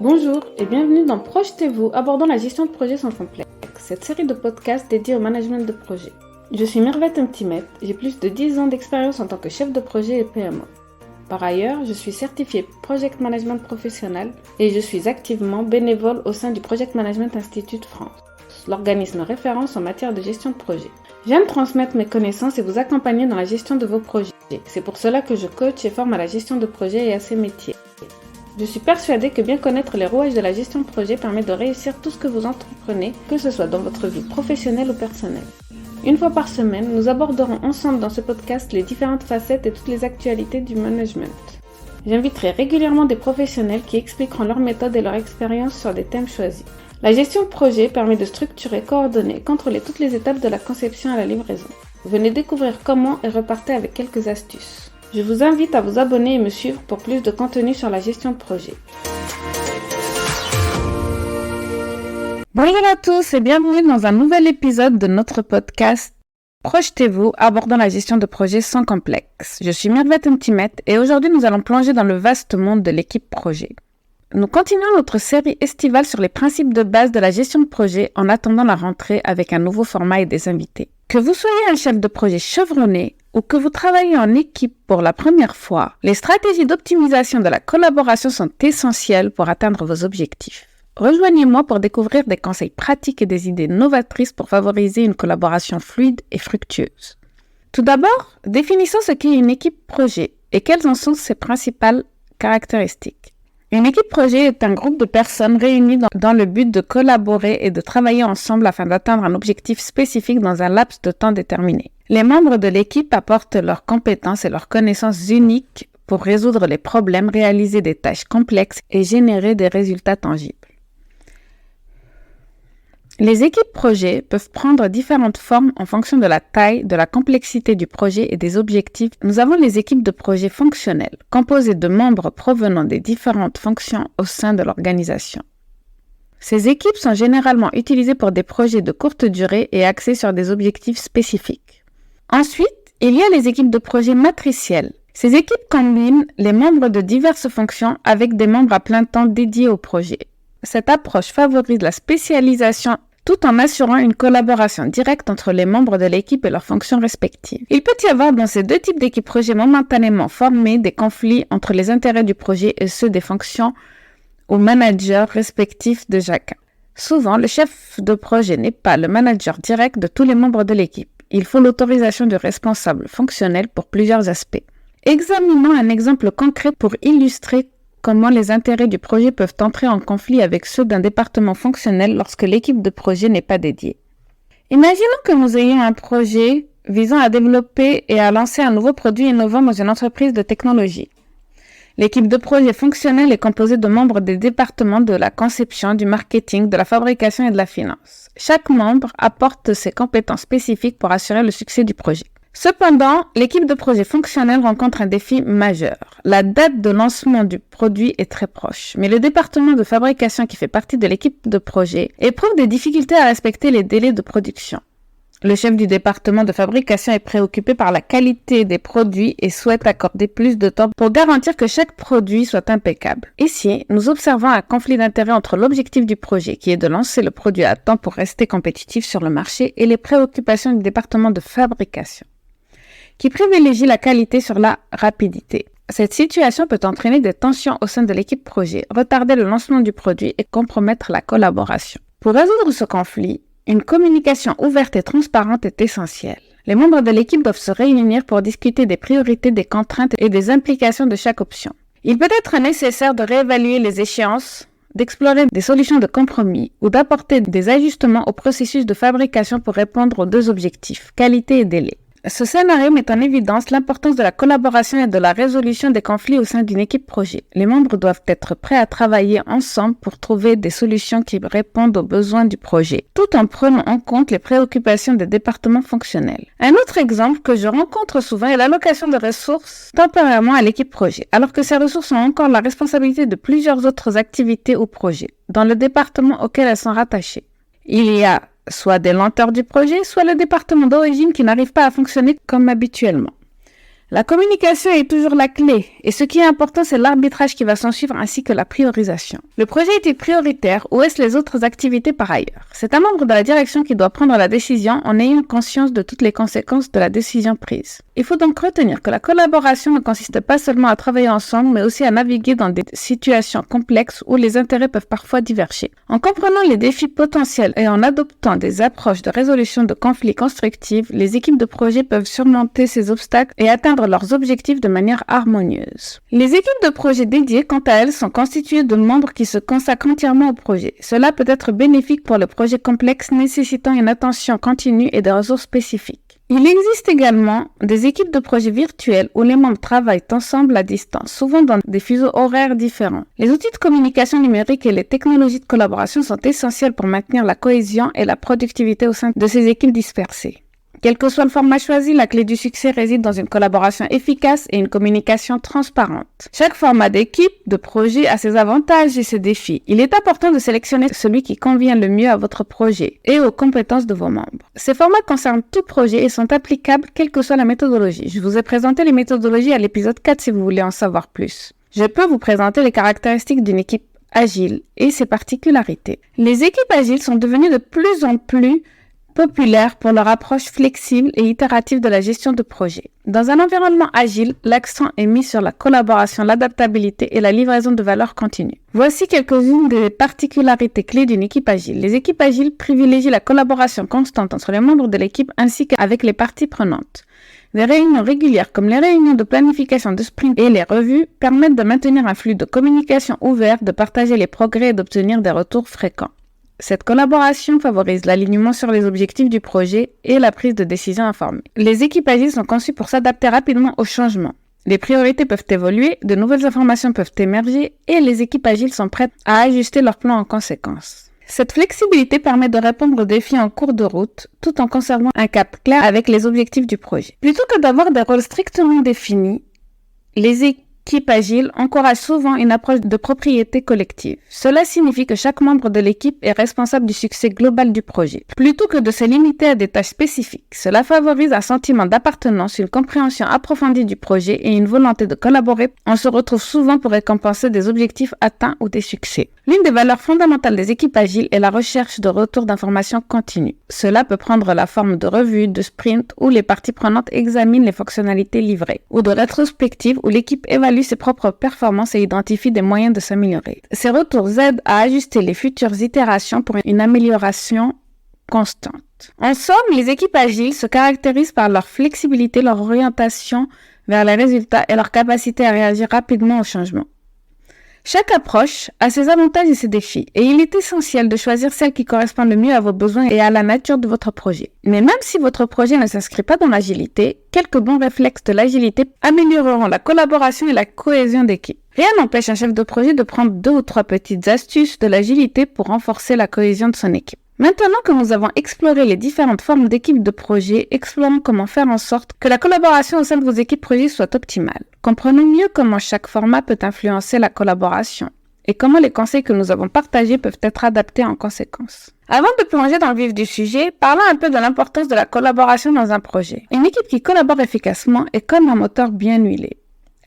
Bonjour et bienvenue dans Projetez-vous, abordant la gestion de projet sans complexe, cette série de podcasts dédiée au management de projet. Je suis Mervette Mtimet, j'ai plus de 10 ans d'expérience en tant que chef de projet et PMO. Par ailleurs, je suis certifiée Project Management Professionnel et je suis activement bénévole au sein du Project Management Institute France, l'organisme référence en matière de gestion de projet. J'aime transmettre mes connaissances et vous accompagner dans la gestion de vos projets. C'est pour cela que je coach et forme à la gestion de projet et à ses métiers. Je suis persuadée que bien connaître les rouages de la gestion de projet permet de réussir tout ce que vous entreprenez, que ce soit dans votre vie professionnelle ou personnelle. Une fois par semaine, nous aborderons ensemble dans ce podcast les différentes facettes et toutes les actualités du management. J'inviterai régulièrement des professionnels qui expliqueront leurs méthodes et leur expérience sur des thèmes choisis. La gestion de projet permet de structurer, coordonner et contrôler toutes les étapes de la conception à la livraison. Venez découvrir comment et repartez avec quelques astuces. Je vous invite à vous abonner et me suivre pour plus de contenu sur la gestion de projet. Bonjour à tous et bienvenue dans un nouvel épisode de notre podcast Projetez-vous, abordant la gestion de projet sans complexe. Je suis Mervette Mtimet et aujourd'hui nous allons plonger dans le vaste monde de l'équipe projet. Nous continuons notre série estivale sur les principes de base de la gestion de projet en attendant la rentrée avec un nouveau format et des invités. Que vous soyez un chef de projet chevronné ou que vous travaillez en équipe pour la première fois, les stratégies d'optimisation de la collaboration sont essentielles pour atteindre vos objectifs. Rejoignez-moi pour découvrir des conseils pratiques et des idées novatrices pour favoriser une collaboration fluide et fructueuse. Tout d'abord, définissons ce qu'est une équipe projet et quelles en sont ses principales caractéristiques. Une équipe projet est un groupe de personnes réunies dans le but de collaborer et de travailler ensemble afin d'atteindre un objectif spécifique dans un laps de temps déterminé. Les membres de l'équipe apportent leurs compétences et leurs connaissances uniques pour résoudre les problèmes, réaliser des tâches complexes et générer des résultats tangibles. Les équipes projets peuvent prendre différentes formes en fonction de la taille, de la complexité du projet et des objectifs. Nous avons les équipes de projet fonctionnelles, composées de membres provenant des différentes fonctions au sein de l'organisation. Ces équipes sont généralement utilisées pour des projets de courte durée et axés sur des objectifs spécifiques. Ensuite, il y a les équipes de projet matricielles. Ces équipes combinent les membres de diverses fonctions avec des membres à plein temps dédiés au projet. Cette approche favorise la spécialisation tout en assurant une collaboration directe entre les membres de l'équipe et leurs fonctions respectives. Il peut y avoir dans ces deux types d'équipes projets momentanément formés des conflits entre les intérêts du projet et ceux des fonctions ou managers respectifs de chacun. Souvent, le chef de projet n'est pas le manager direct de tous les membres de l'équipe. Il faut l'autorisation du responsable fonctionnel pour plusieurs aspects. Examinons un exemple concret pour illustrer comment les intérêts du projet peuvent entrer en conflit avec ceux d'un département fonctionnel lorsque l'équipe de projet n'est pas dédiée. Imaginons que nous ayons un projet visant à développer et à lancer un nouveau produit innovant dans une entreprise de technologie. L'équipe de projet fonctionnel est composée de membres des départements de la conception, du marketing, de la fabrication et de la finance. Chaque membre apporte ses compétences spécifiques pour assurer le succès du projet. Cependant, l'équipe de projet fonctionnel rencontre un défi majeur. La date de lancement du produit est très proche, mais le département de fabrication qui fait partie de l'équipe de projet éprouve des difficultés à respecter les délais de production. Le chef du département de fabrication est préoccupé par la qualité des produits et souhaite accorder plus de temps pour garantir que chaque produit soit impeccable. Ici, nous observons un conflit d'intérêts entre l'objectif du projet, qui est de lancer le produit à temps pour rester compétitif sur le marché, et les préoccupations du département de fabrication, qui privilégie la qualité sur la rapidité. Cette situation peut entraîner des tensions au sein de l'équipe projet, retarder le lancement du produit et compromettre la collaboration. Pour résoudre ce conflit, une communication ouverte et transparente est essentielle. Les membres de l'équipe doivent se réunir pour discuter des priorités, des contraintes et des implications de chaque option. Il peut être nécessaire de réévaluer les échéances, d'explorer des solutions de compromis ou d'apporter des ajustements au processus de fabrication pour répondre aux deux objectifs, qualité et délai. Ce scénario met en évidence l'importance de la collaboration et de la résolution des conflits au sein d'une équipe projet. Les membres doivent être prêts à travailler ensemble pour trouver des solutions qui répondent aux besoins du projet, tout en prenant en compte les préoccupations des départements fonctionnels. Un autre exemple que je rencontre souvent est l'allocation de ressources temporairement à l'équipe projet, alors que ces ressources ont encore la responsabilité de plusieurs autres activités ou projets, dans le département auquel elles sont rattachées. Il y a soit des lenteurs du projet, soit le département d'origine qui n'arrive pas à fonctionner comme habituellement. La communication est toujours la clé et ce qui est important, c'est l'arbitrage qui va s'en suivre ainsi que la priorisation. Le projet est-il prioritaire ou est-ce les autres activités par ailleurs? C'est un membre de la direction qui doit prendre la décision en ayant conscience de toutes les conséquences de la décision prise. Il faut donc retenir que la collaboration ne consiste pas seulement à travailler ensemble, mais aussi à naviguer dans des situations complexes où les intérêts peuvent parfois diverger. En comprenant les défis potentiels et en adoptant des approches de résolution de conflits constructives, les équipes de projet peuvent surmonter ces obstacles et atteindre leurs objectifs de manière harmonieuse. Les équipes de projet dédiées, quant à elles, sont constituées de membres qui se consacrent entièrement au projet. Cela peut être bénéfique pour le projet complexe nécessitant une attention continue et des ressources spécifiques. Il existe également des équipes de projets virtuelles où les membres travaillent ensemble à distance, souvent dans des fuseaux horaires différents. Les outils de communication numérique et les technologies de collaboration sont essentiels pour maintenir la cohésion et la productivité au sein de ces équipes dispersées. Quel que soit le format choisi, la clé du succès réside dans une collaboration efficace et une communication transparente. Chaque format d'équipe, de projet a ses avantages et ses défis. Il est important de sélectionner celui qui convient le mieux à votre projet et aux compétences de vos membres. Ces formats concernent tout projet et sont applicables quelle que soit la méthodologie. Je vous ai présenté les méthodologies à l'épisode 4 si vous voulez en savoir plus. Je peux vous présenter les caractéristiques d'une équipe agile et ses particularités. Les équipes agiles sont devenues de plus en plus populaires pour leur approche flexible et itérative de la gestion de projet. Dans un environnement agile, l'accent est mis sur la collaboration, l'adaptabilité et la livraison de valeur continue. Voici quelques-unes des particularités clés d'une équipe agile. Les équipes agiles privilégient la collaboration constante entre les membres de l'équipe ainsi qu'avec les parties prenantes. Des réunions régulières comme les réunions de planification de sprint et les revues permettent de maintenir un flux de communication ouvert, de partager les progrès et d'obtenir des retours fréquents. Cette collaboration favorise l'alignement sur les objectifs du projet et la prise de décision informée. Les équipes agiles sont conçues pour s'adapter rapidement aux changements. Les priorités peuvent évoluer, de nouvelles informations peuvent émerger et les équipes agiles sont prêtes à ajuster leur plan en conséquence. Cette flexibilité permet de répondre aux défis en cours de route tout en conservant un cap clair avec les objectifs du projet. Plutôt que d'avoir des rôles strictement définis, les équipes agiles encouragent souvent une approche de propriété collective. Cela signifie que chaque membre de l'équipe est responsable du succès global du projet, plutôt que de se limiter à des tâches spécifiques. Cela favorise un sentiment d'appartenance, une compréhension approfondie du projet et une volonté de collaborer. On se retrouve souvent pour récompenser des objectifs atteints ou des succès. L'une des valeurs fondamentales des équipes agiles est la recherche de retour d'informations continue. Cela peut prendre la forme de revues, de sprints où les parties prenantes examinent les fonctionnalités livrées, ou de rétrospectives où l'équipe évalue ses propres performances et identifie des moyens de s'améliorer. Ces retours aident à ajuster les futures itérations pour une amélioration constante. En somme, les équipes agiles se caractérisent par leur flexibilité, leur orientation vers les résultats et leur capacité à réagir rapidement aux changements. Chaque approche a ses avantages et ses défis, et il est essentiel de choisir celle qui correspond le mieux à vos besoins et à la nature de votre projet. Mais même si votre projet ne s'inscrit pas dans l'agilité, quelques bons réflexes de l'agilité amélioreront la collaboration et la cohésion d'équipe. Rien n'empêche un chef de projet de prendre 2 ou 3 petites astuces de l'agilité pour renforcer la cohésion de son équipe. Maintenant que nous avons exploré les différentes formes d'équipes de projet, explorons comment faire en sorte que la collaboration au sein de vos équipes projet soit optimale. Comprenons mieux comment chaque format peut influencer la collaboration et comment les conseils que nous avons partagés peuvent être adaptés en conséquence. Avant de plonger dans le vif du sujet, parlons un peu de l'importance de la collaboration dans un projet. Une équipe qui collabore efficacement est comme un moteur bien huilé.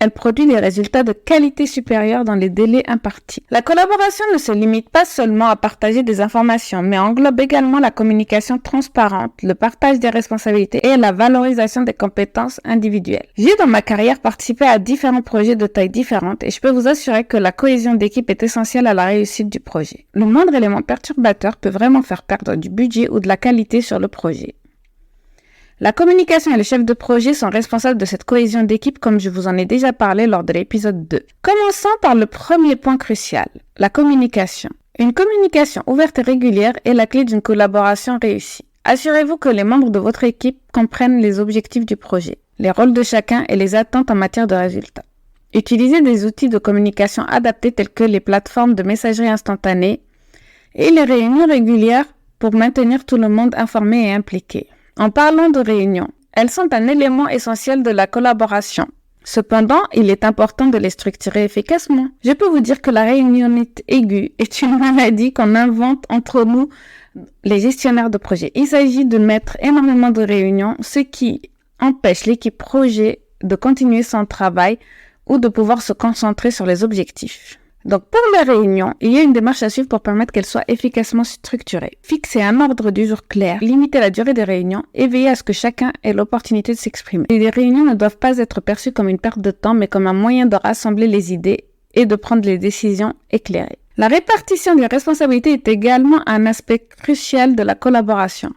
Elle produit des résultats de qualité supérieure dans les délais impartis. La collaboration ne se limite pas seulement à partager des informations, mais englobe également la communication transparente, le partage des responsabilités et la valorisation des compétences individuelles. J'ai dans ma carrière participé à différents projets de tailles différentes et je peux vous assurer que la cohésion d'équipe est essentielle à la réussite du projet. Le moindre élément perturbateur peut vraiment faire perdre du budget ou de la qualité sur le projet. La communication et le chef de projet sont responsables de cette cohésion d'équipe comme je vous en ai déjà parlé lors de l'épisode 2. Commençons par le premier point crucial, la communication. Une communication ouverte et régulière est la clé d'une collaboration réussie. Assurez-vous que les membres de votre équipe comprennent les objectifs du projet, les rôles de chacun et les attentes en matière de résultats. Utilisez des outils de communication adaptés tels que les plateformes de messagerie instantanée et les réunions régulières pour maintenir tout le monde informé et impliqué. En parlant de réunions, elles sont un élément essentiel de la collaboration. Cependant, il est important de les structurer efficacement. Je peux vous dire que la réunionnite aiguë est une maladie qu'on invente entre nous, les gestionnaires de projet. Il s'agit de mettre énormément de réunions, ce qui empêche l'équipe projet de continuer son travail ou de pouvoir se concentrer sur les objectifs. Donc, pour les réunions, il y a une démarche à suivre pour permettre qu'elles soient efficacement structurées. Fixer un ordre du jour clair, limiter la durée des réunions et veiller à ce que chacun ait l'opportunité de s'exprimer. Les réunions ne doivent pas être perçues comme une perte de temps, mais comme un moyen de rassembler les idées et de prendre les décisions éclairées. La répartition des responsabilités est également un aspect crucial de la collaboration.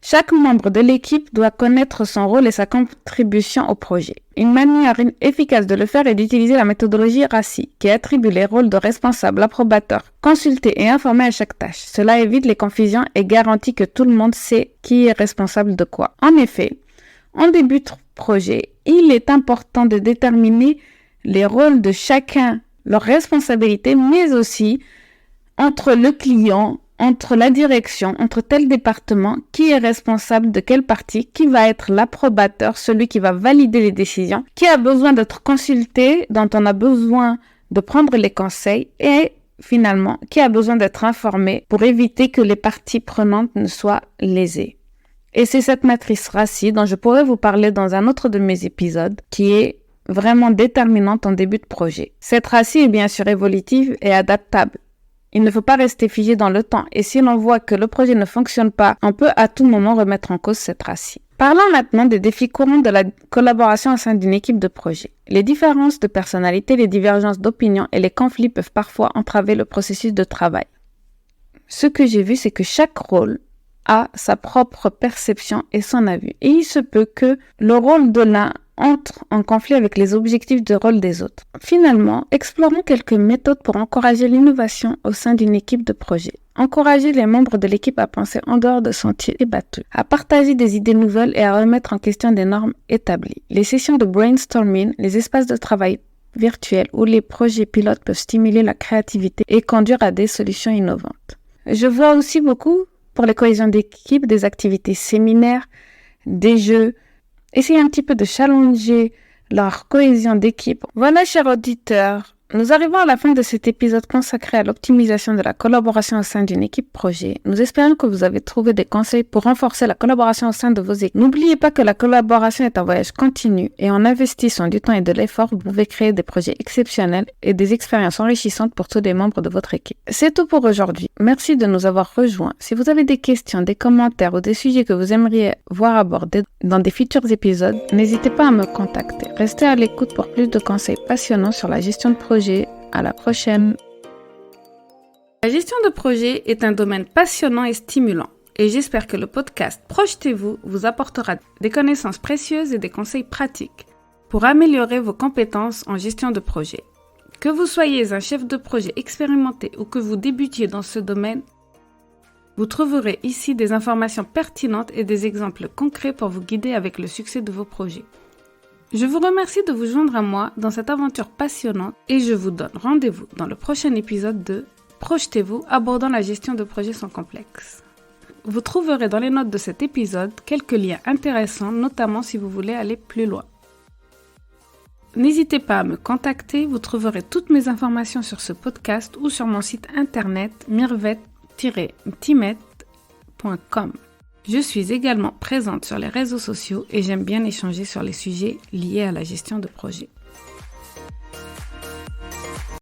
Chaque membre de l'équipe doit connaître son rôle et sa contribution au projet. Une manière efficace de le faire est d'utiliser la méthodologie RACI, qui attribue les rôles de responsable, approbateur, consulté et informé à chaque tâche. Cela évite les confusions et garantit que tout le monde sait qui est responsable de quoi. En effet, en début de projet, il est important de déterminer les rôles de chacun, leurs responsabilités, mais aussi entre le client, entre la direction, entre tel département, qui est responsable de quelle partie, qui va être l'approbateur, celui qui va valider les décisions, qui a besoin d'être consulté, dont on a besoin de prendre les conseils et finalement, qui a besoin d'être informé pour éviter que les parties prenantes ne soient lésées. Et c'est cette matrice RACI dont je pourrais vous parler dans un autre de mes épisodes qui est vraiment déterminante en début de projet. Cette RACI est bien sûr évolutive et adaptable. Il ne faut pas rester figé dans le temps et si l'on voit que le projet ne fonctionne pas, on peut à tout moment remettre en cause cette RACI. Parlons maintenant des défis courants de la collaboration au sein d'une équipe de projet. Les différences de personnalité, les divergences d'opinion et les conflits peuvent parfois entraver le processus de travail. Ce que j'ai vu, c'est que chaque rôle a sa propre perception et son avis. Et il se peut que le rôle de l'un entre en conflit avec les objectifs de rôle des autres. Finalement, explorons quelques méthodes pour encourager l'innovation au sein d'une équipe de projet. Encourager les membres de l'équipe à penser en dehors de sentiers battus, à partager des idées nouvelles et à remettre en question des normes établies. Les sessions de brainstorming, les espaces de travail virtuels où les projets pilotes peuvent stimuler la créativité et conduire à des solutions innovantes. Je vois aussi beaucoup pour les cohésions d'équipe, des activités séminaires, des jeux, essayer un petit peu de challenger leur cohésion d'équipe. Voilà, chers auditeurs, nous arrivons à la fin de cet épisode consacré à l'optimisation de la collaboration au sein d'une équipe projet. Nous espérons que vous avez trouvé des conseils pour renforcer la collaboration au sein de vos équipes. N'oubliez pas que la collaboration est un voyage continu et en investissant du temps et de l'effort, vous pouvez créer des projets exceptionnels et des expériences enrichissantes pour tous les membres de votre équipe. C'est tout pour aujourd'hui. Merci de nous avoir rejoints. Si vous avez des questions, des commentaires ou des sujets que vous aimeriez voir abordés dans des futurs épisodes, n'hésitez pas à me contacter. Restez à l'écoute pour plus de conseils passionnants sur la gestion de projet. À la prochaine. La gestion de projet est un domaine passionnant et stimulant et j'espère que le podcast Projetez-vous vous apportera des connaissances précieuses et des conseils pratiques pour améliorer vos compétences en gestion de projet. Que vous soyez un chef de projet expérimenté ou que vous débutiez dans ce domaine, vous trouverez ici des informations pertinentes et des exemples concrets pour vous guider avec le succès de vos projets. Je vous remercie de vous joindre à moi dans cette aventure passionnante et je vous donne rendez-vous dans le prochain épisode de Projetez-vous abordant la gestion de projets sans complexe. Vous trouverez dans les notes de cet épisode quelques liens intéressants, notamment si vous voulez aller plus loin. N'hésitez pas à me contacter, vous trouverez toutes mes informations sur ce podcast ou sur mon site internet mirvet-timet.com. Je suis également présente sur les réseaux sociaux et j'aime bien échanger sur les sujets liés à la gestion de projet.